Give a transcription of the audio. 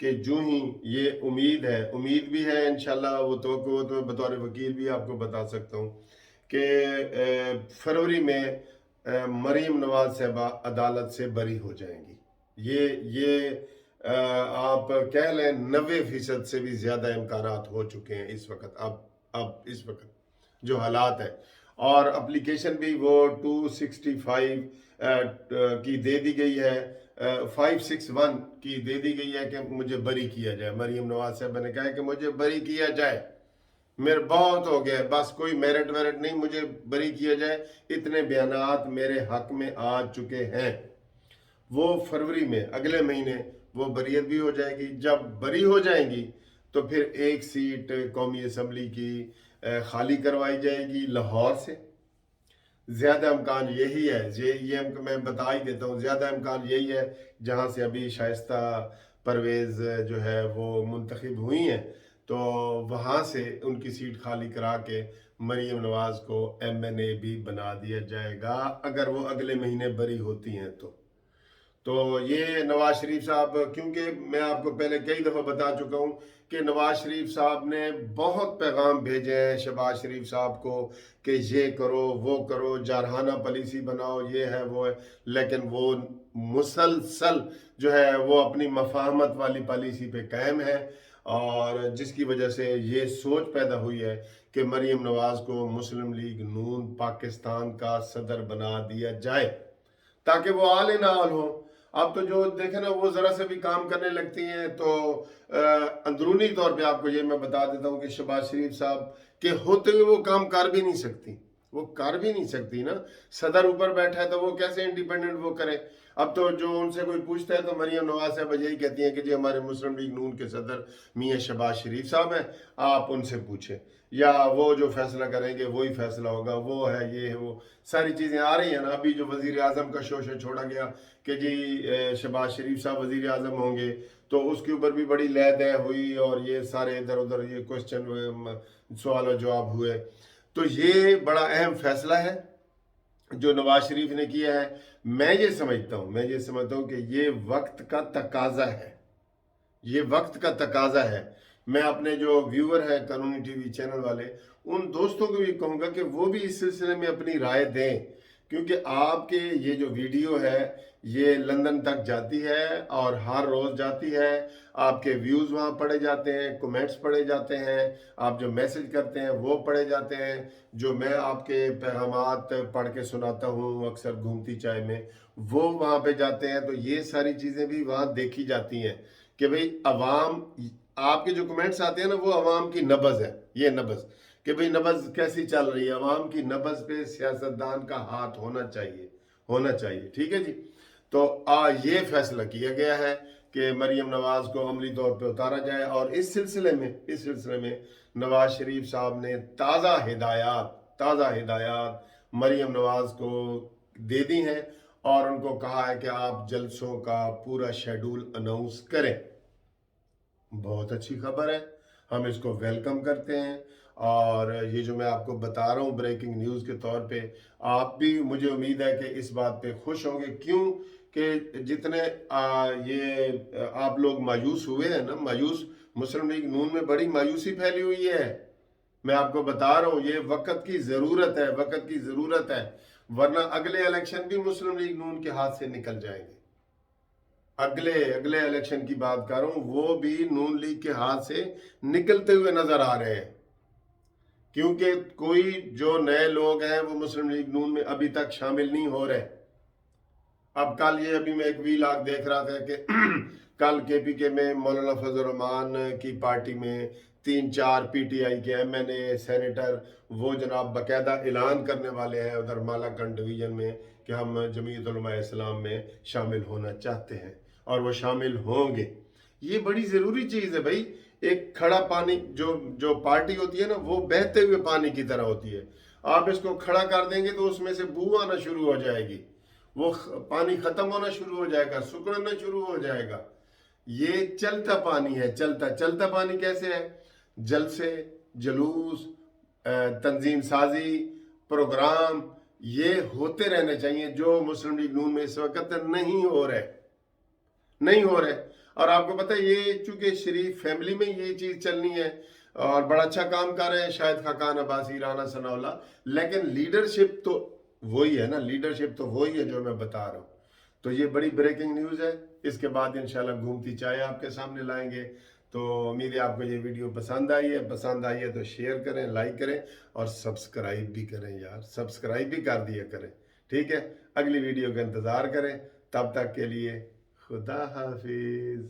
کہ جو ہی یہ امید بھی ہے انشاءاللہ، وہ تو بطور وکیل بھی آپ کو بتا سکتا ہوں کہ فروری میں مریم نواز صاحبہ عدالت سے بری ہو جائیں گی۔ یہ آپ کہہ لیں 90% سے بھی زیادہ امکانات ہو چکے ہیں اس وقت، اب اس وقت جو حالات ہے، اور اپلیکیشن بھی وہ 265 کی دے دی گئی ہے، 561 کی دے دی گئی ہے کہ مجھے بری کیا جائے۔ مریم نواز صاحبہ نے کہا ہے کہ مجھے بری کیا جائے، میرے بہت ہو گیا، بس کوئی میرٹ نہیں، مجھے بری کیا جائے، اتنے بیانات میرے حق میں آ چکے ہیں۔ وہ فروری میں اگلے مہینے وہ بریت بھی ہو جائے گی۔ جب بری ہو جائیں گی تو پھر ایک سیٹ قومی اسمبلی کی خالی کروائی جائے گی لاہور سے۔ زیادہ امکان یہی ہے، یہ میں بتا ہی دیتا ہوں، زیادہ امکان یہی ہے جہاں سے ابھی شائستہ پرویز جو ہے وہ منتخب ہوئی ہیں، تو وہاں سے ان کی سیٹ خالی کرا کے مریم نواز کو MNA بھی بنا دیا جائے گا، اگر وہ اگلے مہینے بری ہوتی ہیں تو یہ نواز شریف صاحب، کیونکہ میں آپ کو پہلے کئی دفعہ بتا چکا ہوں کہ نواز شریف صاحب نے بہت پیغام بھیجے ہیں شہباز شریف صاحب کو کہ یہ کرو وہ کرو، جارحانہ پالیسی بناؤ، یہ ہے وہ ہے، لیکن وہ مسلسل جو ہے وہ اپنی مفاہمت والی پالیسی پہ قائم ہے، اور جس کی وجہ سے یہ سوچ پیدا ہوئی ہے کہ مریم نواز کو مسلم لیگ نون پاکستان کا صدر بنا دیا جائے تاکہ وہ آل ان آل ہو۔ اب تو جو دیکھیں نا، وہ ذرا سے بھی کام کرنے لگتی ہیں تو اندرونی طور پہ آپ کو یہ میں بتا دیتا ہوں کہ شہباز شریف صاحب کے ہوتے ہوئے وہ کام کر بھی نہیں سکتی، وہ کر بھی نہیں سکتی نا، صدر اوپر بیٹھا ہے تو وہ کیسے انڈیپینڈنٹ وہ کرے۔ اب تو جو ان سے کوئی پوچھتا ہے تو مریم نواز صاحب یہی کہتی ہیں کہ جی ہمارے مسلم لیگ نون کے صدر میاں شہباز شریف صاحب ہیں، آپ ان سے پوچھیں، یا وہ جو فیصلہ کریں گے وہی فیصلہ ہوگا، وہ ہے یہ ہے وہ ساری چیزیں آ رہی ہیں نا۔ ابھی جو وزیر اعظم کا شوشہ چھوڑا گیا کہ جی شہباز شریف صاحب وزیر اعظم ہوں گے، تو اس کے اوپر بھی بڑی لے دے ہوئی، اور یہ سارے ادھر ادھر یہ کوشچن سوال و جواب ہوئے۔ تو یہ بڑا اہم فیصلہ ہے جو نواز شریف نے کیا ہے۔ میں یہ سمجھتا ہوں کہ یہ وقت کا تقاضا ہے، یہ وقت کا تقاضا ہے۔ میں اپنے جو ویور ہیں قانونی ٹی وی چینل والے، ان دوستوں کو بھی کہوں گا کہ وہ بھی اس سلسلے میں اپنی رائے دیں، کیونکہ آپ کے یہ جو ویڈیو ہے یہ لندن تک جاتی ہے اور ہر روز جاتی ہے، آپ کے ویوز وہاں پڑھے جاتے ہیں، کمنٹس پڑھے جاتے ہیں، آپ جو میسج کرتے ہیں وہ پڑھے جاتے ہیں، جو میں آپ کے پیغامات پڑھ کے سناتا ہوں اکثر گھومتی چائے میں، وہ وہاں پہ جاتے ہیں، تو یہ ساری چیزیں بھی وہاں دیکھی جاتی ہیں کہ بھئی عوام، آپ کے جو کمنٹس آتے ہیں نا وہ عوام کی نبض ہے، یہ نبض کہ بھئی نبض کیسی چل رہی ہے، عوام کی نبض پہ سیاستدان کا ہاتھ ہونا چاہیے، ٹھیک ہے جی۔ تو یہ فیصلہ کیا گیا ہے کہ مریم نواز کو عملی طور پہ اتارا جائے، اور اس سلسلے میں نواز شریف صاحب نے تازہ ہدایات مریم نواز کو دے دی ہیں، اور ان کو کہا ہے کہ آپ جلسوں کا پورا شیڈول اناؤنس کریں۔ بہت اچھی خبر ہے، ہم اس کو ویلکم کرتے ہیں، اور یہ جو میں آپ کو بتا رہا ہوں بریکنگ نیوز کے طور پہ، آپ بھی مجھے امید ہے کہ اس بات پہ خوش ہوں گے، کیوں کہ جتنے یہ آپ لوگ مایوس ہوئے ہیں نا، مسلم لیگ نون میں بڑی مایوسی پھیلی ہوئی ہے، میں آپ کو بتا رہا ہوں، یہ وقت کی ضرورت ہے، ورنہ اگلے الیکشن بھی مسلم لیگ نون کے ہاتھ سے نکل جائیں گے۔ اگلے الیکشن کی بات کر رہا ہوں، وہ بھی نون لیگ کے ہاتھ سے نکلتے ہوئے نظر آ رہے ہیں، کیونکہ کوئی جو نئے لوگ ہیں وہ مسلم لیگ نون میں ابھی تک شامل نہیں ہو رہے۔ اب کل یہ ابھی میں ایک ویلاگ دیکھ رہا تھا کہ کل KPK میں مولانا فضل الرحمان کی پارٹی میں 3-4 PTI کے MNA سینیٹر وہ جناب باقاعدہ اعلان کرنے والے ہیں ادھر مالاکنڈ ڈویژن میں کہ ہم جمعیت علماء اسلام میں شامل ہونا چاہتے ہیں، اور وہ شامل ہوں گے۔ یہ بڑی ضروری چیز ہے بھائی، ایک کھڑا پانی جو پارٹی ہوتی ہے نا وہ بہتے ہوئے پانی کی طرح ہوتی ہے، آپ اس کو کھڑا کر دیں گے تو اس میں سے بو آنا شروع ہو جائے گی، وہ پانی ختم ہونا شروع ہو جائے گا، سکڑنا شروع ہو جائے گا۔ یہ چلتا پانی ہے، چلتا پانی کیسے ہے؟ جلسے، جلوس، تنظیم سازی، پروگرام، یہ ہوتے رہنے چاہیے، جو مسلم لیگ نون میں اس وقت نہیں ہو رہے۔ اور آپ کو پتہ ہے یہ چونکہ شریف فیملی میں یہ چیز چلنی ہے اور بڑا اچھا کام کر رہے ہیں شاہد خاقان عباسی رانا ثناء اللہ، لیکن لیڈرشپ تو وہی ہے نا، لیڈرشپ تو وہی ہے جو میں بتا رہا ہوں۔ تو یہ بڑی بریکنگ نیوز ہے، اس کے بعد انشاءاللہ گھومتی چائے آپ کے سامنے لائیں گے۔ تو امید ہے آپ کو یہ ویڈیو پسند آئی ہے تو شیئر کریں، لائک کریں اور سبسکرائب بھی کریں یار، سبسکرائب بھی کر دیا کریں، ٹھیک ہے؟ اگلی ویڈیو کا انتظار کریں، تب تک کے لیے خدا حافظ۔